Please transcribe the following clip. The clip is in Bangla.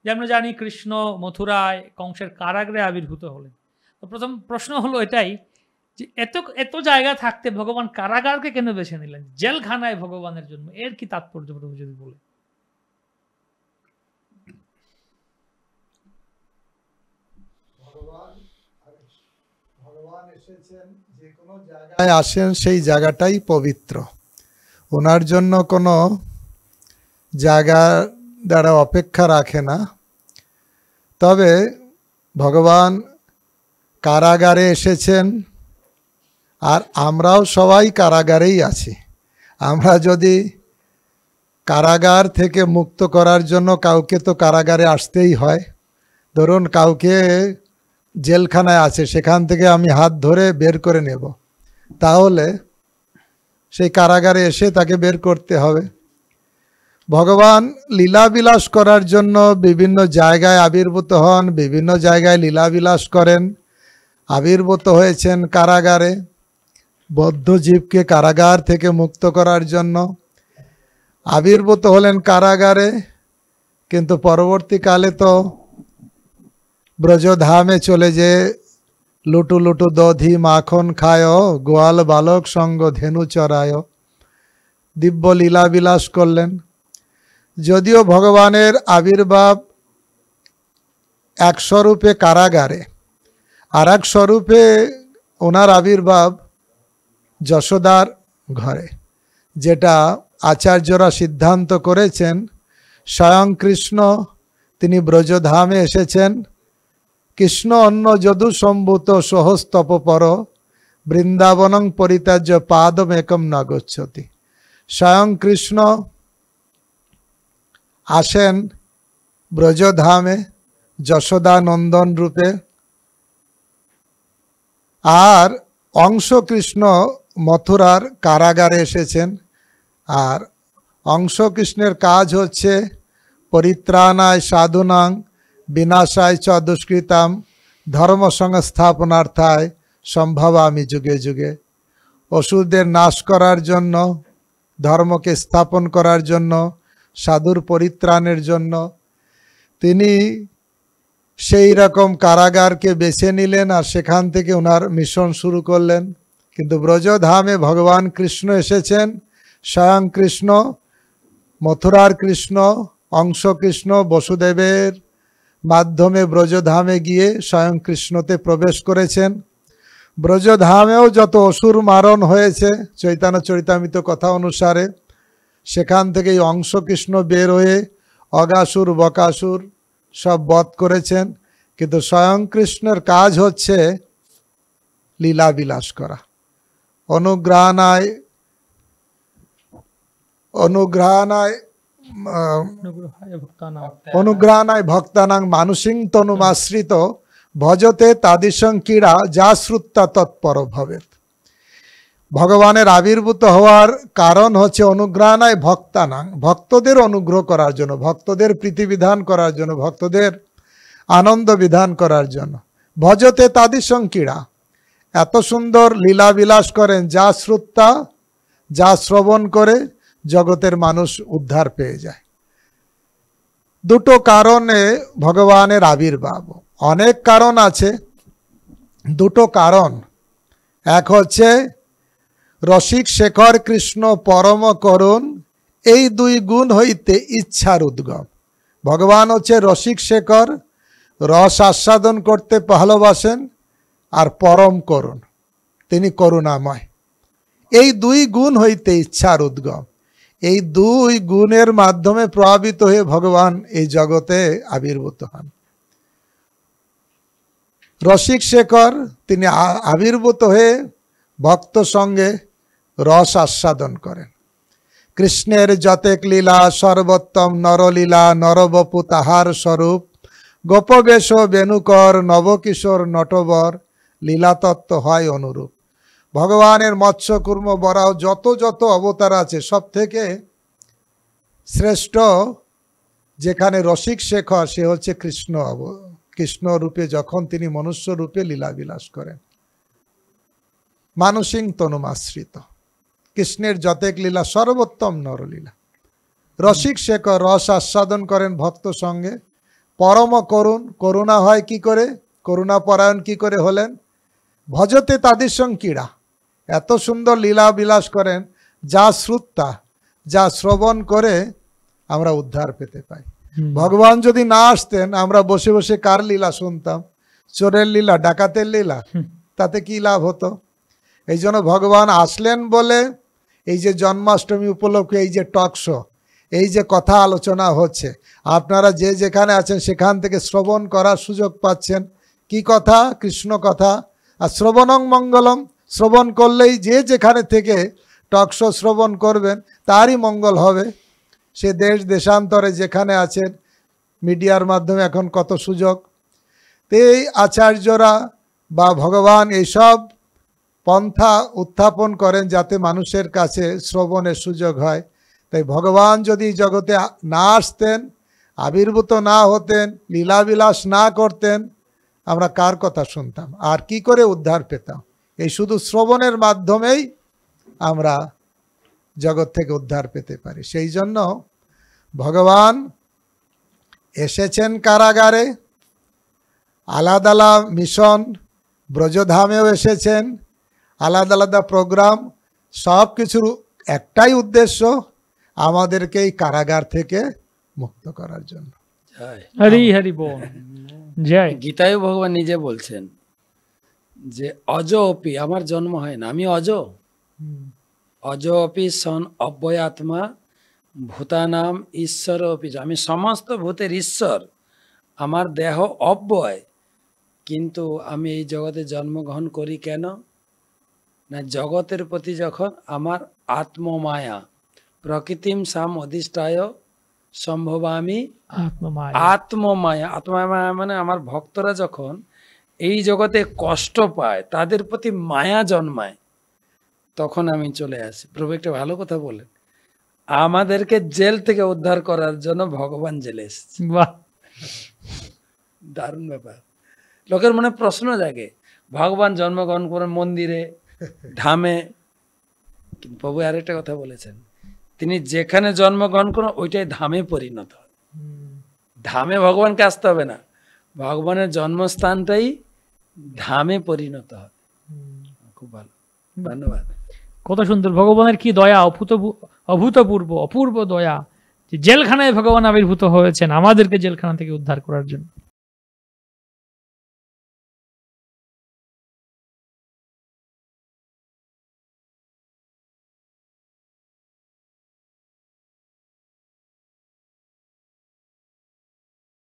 যে আমরা জানি কৃষ্ণ মথুরায় কংসের কারাগারে আবির্ভূত হলেন। তো প্রথম প্রশ্ন হলো এটাই যে এত এত জায়গা থাকতে ভগবান কারাগারকে কেন বেছে নিলেন, জেলখানায় ভগবানের জন্য, এর কি তাৎপর্য প্রভু যদি বলে? ভগবান এসেছেন যে কোনো জায়গায় আসেন সেই জায়গাটাই পবিত্র, ওনার জন্য কোনো জায়গা দ্বারা অপেক্ষা রাখে না। তবে ভগবান কারাগারে এসেছেন, আর আমরাও সবাই কারাগারেই আছি। আমরা যদি কারাগার থেকে মুক্ত করার জন্য কাউকে তো কারাগারে আসতেই হয়। ধরুন কাউকে জেলখানায় আছে, সেখান থেকে আমি হাত ধরে বের করে নেব, তাহলে সেই কারাগারে এসে তাকে বের করতে হবে। ভগবান লীলাবিলাস করার জন্য বিভিন্ন জায়গায় আবির্ভূত হন, বিভিন্ন জায়গায় লীলাবিলাস করেন। আবির্ভূত হয়েছেন কারাগারে, বদ্ধজীবকে কারাগার থেকে মুক্ত করার জন্য আবির্ভূত হলেন কারাগারে, কিন্তু পরবর্তীকালে তো ব্রজধামে চলে যে লুটু লুটু দধি মাখন খায়, গোয়াল বালক সঙ্গ ধেনু চরায়, দিব্য লীলা বিলাস করলেন। যদিও ভগবানের আবির্ভাব এক স্বরূপে কারাগারে, আর এক স্বরূপে ওনার আবির্ভাব যশোদার ঘরে, যেটা আচার্যরা সিদ্ধান্ত করেছেন স্বয়ং কৃষ্ণ তিনি ব্রজধামে এসেছেন। কৃষ্ণ অন্য যদু সম্ভূত সহস্তপর বৃন্দাবনং পরিত্যাজ্য পাদমেকম ন গচ্ছতি। স্বয়ং কৃষ্ণ আসেন ব্রজধামে যশোদা নন্দন রূপে, আর অংশ কৃষ্ণ মথুরার কারাগারে এসেছেন। আর অংশ কৃষ্ণের কাজ হচ্ছে পরিত্রাণায় সাধুনাং বিনাশায় চ দুষ্কৃতাম ধর্ম সংস্থাপনার্থায় সম্ভবামি যুগে যুগে। অসুরদের নাশ করার জন্য, ধর্মকে স্থাপন করার জন্য, সাধুর পরিত্রাণের জন্য তিনি সেই রকম কারাগারকে বেছে নিলেন, আর সেখান থেকে ওনার মিশন শুরু করলেন। কিন্তু ব্রজধামে ভগবান কৃষ্ণ এসেছেন, স্বয়ং কৃষ্ণ, মথুরার কৃষ্ণ, অংশ কৃষ্ণ বসুদেবের মাধ্যমে ব্রজধামে গিয়ে স্বয়ং কৃষ্ণতে প্রবেশ করেছেন। ব্রজধামেও যত অসুর মারণ হয়েছে চৈতন্য চরিতামৃত কথা অনুসারে, সেখান থেকেই অংশ কৃষ্ণ বের হয়ে অগাসুর বকাসুর সব বধ করেছেন। কিন্তু স্বয়ং কৃষ্ণের কাজ হচ্ছে লীলা বিলাস করা। অনুগ্রহানায় ভক্তানাং মানুষিং তনুমাশ্রিত ভজতে তাদিসং ক্রীড়া যা শ্রুত্তা তৎপর ভবেত। ভগবানের আবির্ভূত হওয়ার কারণ হচ্ছে অনুগ্রহানায় ভক্তানাং, ভক্তদের অনুগ্রহ করার জন্য, ভক্তদের প্রীতিবিধান করার জন্য, ভক্তদের আনন্দ বিধান করার জন্য। ভজতে তাদিসং ক্রীড়া, এত সুন্দর লীলা বিলাস করেন যা শ্রুত্তা, যা শ্রবণ করে জগতের মানুষ উদ্ধার পেয়ে যায়। দুটো কারণে ভগবানের আবির্ভাব, অনেক কারণ আছে, দুটো কারণ। এক হচ্ছে রসিক শেখর কৃষ্ণ পরম করুণ, এই দুই গুণ হইতে ইচ্ছার উদ্গম। ভগবান হচ্ছে রসিক শেখর, রস আস্বাদন করতে ভালোবাসেন, আর পরম করুণ, তিনি করুণাময়। এই দুই গুণ হইতে ইচ্ছার উদ্গম, এই দুই গুণের মাধ্যমে প্রভাবিত হয়ে ভগবান এই জগতে আবির্ভূত হন। রসিক শেখর তিনি আবির্ভূত হয়ে ভক্ত সঙ্গে রস আস্বাদন করেন। কৃষ্ণের যতেক লীলা সর্বোত্তম নরলীলা, নরবপু তাহার স্বরূপ, গোপবেশ বেণুকর নবকিশোর নটবর, লীলাতত্ত্ব হয় অনুরূপ। ভগবানের মৎস্য কুর্ম বরাহ যত যত অবতার আছে, সব থেকে শ্রেষ্ঠ যেখানে রসিক শেখর, সে হচ্ছে কৃষ্ণ। কৃষ্ণ রূপে যখন তিনি মনুষ্য রূপে লীলা বিলাস করেন, মানুষিং তনুমাশ্রিত। কৃষ্ণের যতেক লীলা সর্বোত্তম নরলীলা। রসিক শেখর রস আস্বাদন করেন ভক্ত সঙ্গে, পরম করুণ, করুণা হয় কি করে, করুণা পরায়ণ কি করে হলেন? ভজতে তাদের ক্রীড়া, এত সুন্দর লীলা বিলাস করেন, যা শ্রুত্তা, যা শ্রবণ করে আমরা উদ্ধার পেতে পাই। ভগবান যদি না আসতেন, আমরা বসে বসে কার লীলা শুনতাম? চোরের লীলা, ডাকাতের লীলা, তাতে কি লাভ হতো? এই জন্য ভগবান আসলেন বলে এই যে জন্মাষ্টমী উপলক্ষে এই যে টক শো, এই যে কথা আলোচনা হচ্ছে, আপনারা যে যেখানে আছেন সেখান থেকে শ্রবণ করার সুযোগ পাচ্ছেন। কি কথা? কৃষ্ণ কথা। আর শ্রবণং মঙ্গলম, শ্রবণ করলেই যে যেখানে থেকে টক শো শ্রবণ করবেন তারই মঙ্গল হবে। সে দেশ দেশান্তরে যেখানে আছেন, মিডিয়ার মাধ্যমে এখন কত সুযোগ। তো এই আচার্যরা বা ভগবান এইসব পন্থা উত্থাপন করেন যাতে মানুষের কাছে শ্রবণের সুযোগ হয়। তাই ভগবান যদি জগতে না আসতেন, আবির্ভূত না হতেন, লীলাবিলাস না করতেন, আমরা কার কথা শুনতাম আর কি করে উদ্ধার পেতাম? এই শুধু শ্রবণের মাধ্যমেই আমরা জগৎ থেকে উদ্ধার পেতে পারি। সেই জন্য ভগবান এসেছেন কারাগারে, আলাদা আলাদা মিশন, ব্রজধামেও এসেছেন, আলাদা আলাদা প্রোগ্রাম, সব কিছুর একটাই উদ্দেশ্য, আমাদেরকে এই কারাগার থেকে মুক্ত করার জন্য। হরি হরি বল, জয়। গীতায় ভগবান নিজে বলছেন যে অজ অপি, আমার জন্ম হয় না, আমি অজ। অজ অপি সন অব্যয়াত্মা ভূতানাম ঈশ্বর অপি, আমি সমস্ত ভূতের ঈশ্বর, আমার দেহ অব্যয়, কিন্তু আমি এই জগতে জন্মগ্রহণ করি কেন না? জগতের প্রতি যখন আমার আত্মমায়া, প্রকৃতিম সাম অধিষ্ঠায় সম্ভবামি আত্মমায়া। আত্মমায়া মানে আমার ভক্তরা যখন এই জগতে কষ্ট পায়, তাদের প্রতি মায়া জন্মায়, তখন আমি চলে আসি। প্রভু একটা ভালো কথা বলেন, আমাদেরকে জেল থেকে উদ্ধার করার জন্য ভগবান জেলে এসেছে। বাহ, দারুণ ব্যাপার। লোকের মনে প্রশ্ন জাগে, ভগবান জন্মগ্রহণ করেন মন্দিরে, ধামে, কিন্তু প্রভু আরেকটা কথা বলেছেন, তিনি যেখানে জন্মগ্রহণ করেন ওইটাই ধামে পরিণত হয়। ধামে ভগবানকে আসতে হবে না, ভগবানের জন্মস্থানটাই ধামে পরিণত হয়। খুব ভালো, ধন্যবাদ। কত সুন্দর! ভগবানের কি দয়া, অভূতপূর্ব অপূর্ব দয়া, যে জেলখানায় ভগবান আবির্ভূত হয়েছেন আমাদেরকে জেলখানা থেকে উদ্ধার করার জন্য।